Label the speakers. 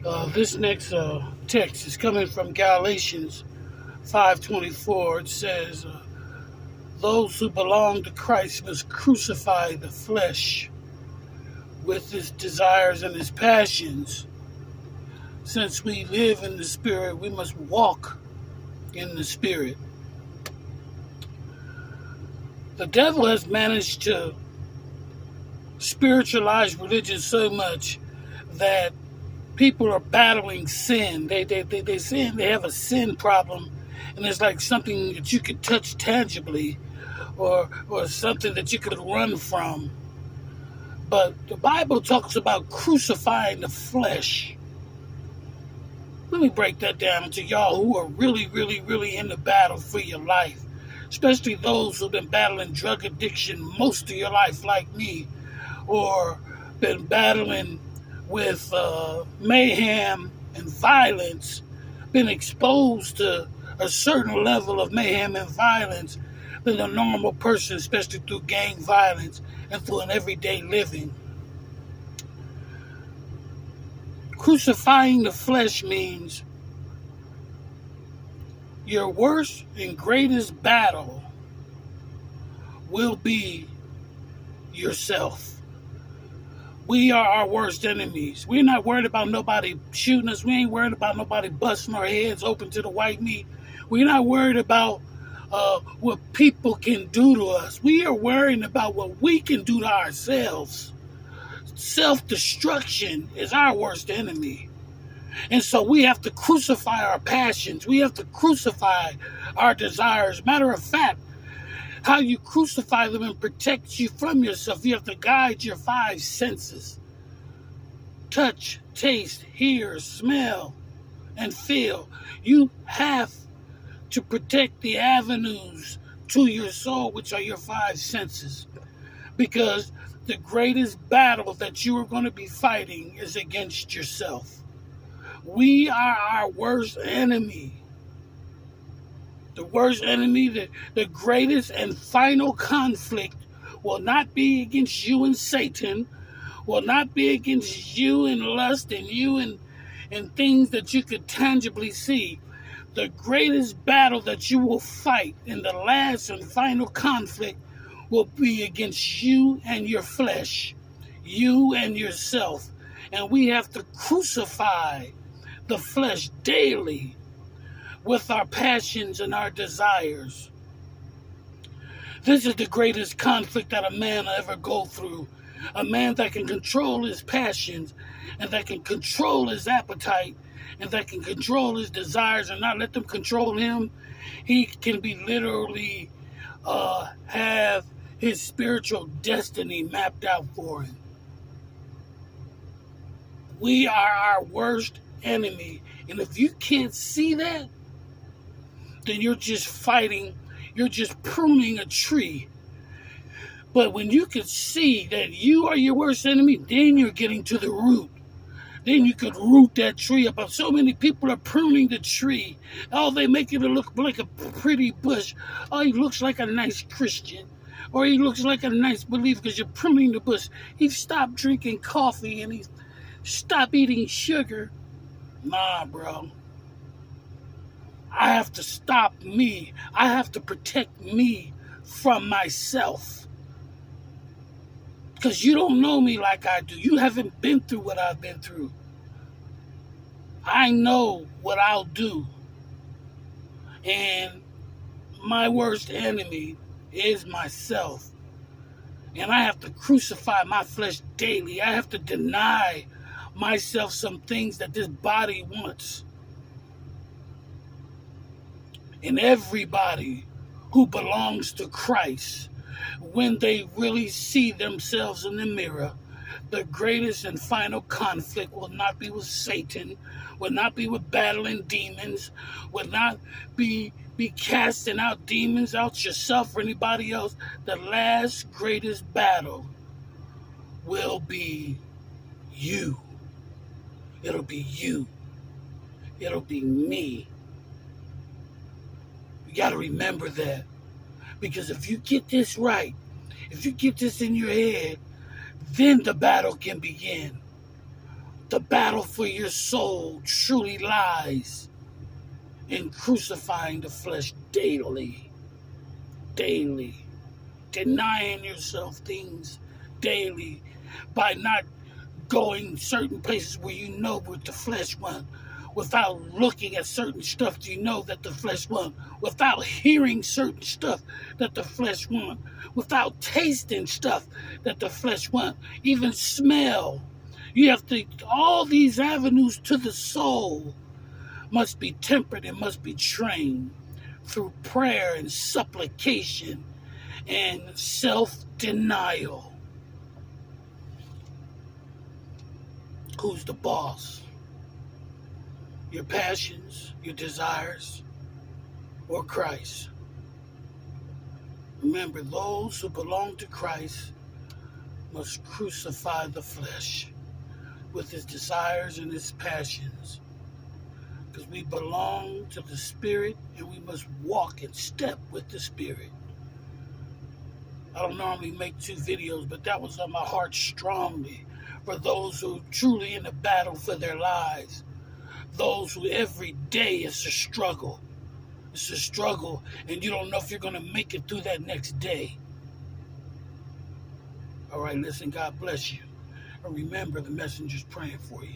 Speaker 1: This next text is coming from Galatians 5:24. It says, "Those who belong to Christ must crucify the flesh with its desires and its passions. Since we live in the Spirit, we must walk in the Spirit." The devil has managed to spiritualize religion so much that people are battling sin. They sin. They have a sin problem, and it's like something that you could touch tangibly, or something that you could run from. But the Bible talks about crucifying the flesh. Let me break that down to y'all who are really, really, really in the battle for your life, especially those who've been battling drug addiction most of your life, like me, or been battling with mayhem and violence, been exposed to a certain level of mayhem and violence than a normal person, especially through gang violence and through an everyday living. Crucifying the flesh means your worst and greatest battle will be yourself. We are our worst enemies. We're not worried about nobody shooting us. We ain't worried about nobody busting our heads open to the white meat. We're not worried about what people can do to us. We are worrying about what we can do to ourselves. Self-destruction is our worst enemy. And so we have to crucify our passions. We have to crucify our desires. Matter of fact, how you crucify them and protect you from yourself, you have to guide your five senses. Touch, taste, hear, smell, and feel. You have to protect the avenues to your soul, which are your five senses. Because the greatest battle that you are going to be fighting is against yourself. We are our worst enemy. The worst enemy, the greatest and final conflict will not be against you and Satan, will not be against you and lust and you and things that you could tangibly see. The greatest battle that you will fight in the last and final conflict will be against you and your flesh, you and yourself. And we have to crucify the flesh daily with our passions and our desires. This is the greatest conflict that a man will ever go through. A man that can control his passions and that can control his appetite and that can control his desires and not let them control him. He can be literally have his spiritual destiny mapped out for him. We are our worst enemy. And if you can't see that, then you're just fighting, you're just pruning a tree. But when you can see that you are your worst enemy, then you're getting to the root. Then you could root that tree up. So many people are pruning the tree. Oh, they make it look like a pretty bush. Oh, he looks like a nice Christian. Or he looks like a nice believer because you're pruning the bush. He's stopped drinking coffee and he's stopped eating sugar. Nah, bro. I have to stop me. I have to protect me from myself. Because you don't know me like I do. You haven't been through what I've been through. I know what I'll do. And my worst enemy is myself. And I have to crucify my flesh daily. I have to deny myself some things that this body wants. And everybody who belongs to Christ, when they really see themselves in the mirror, the greatest and final conflict will not be with Satan, will not be with battling demons, will not be casting out demons, out yourself or anybody else. The last greatest battle will be you. It'll be you. It'll be me. You got to remember that. Because if you get this right, if you get this in your head, then the battle can begin. The battle for your soul truly lies in crucifying the flesh daily, daily, denying yourself things daily by not going certain places where you know what the flesh wants, without looking at certain stuff you know that the flesh wants, without hearing certain stuff that the flesh wants, without tasting stuff that the flesh wants, even smell. You have to, all these avenues to the soul must be tempered and must be trained through prayer and supplication and self-denial. Who's the boss? Your passions, your desires, or Christ? Remember, those who belong to Christ must crucify the flesh with its desires and its passions, because we belong to the Spirit and we must walk in step with the Spirit. I don't normally make 2 videos, but that was on my heart strongly for those who are truly in the battle for their lives. Those who every day it's a struggle. It's a struggle, and you don't know if you're going to make it through that next day. All right, listen, God bless you. And remember, the messenger's praying for you.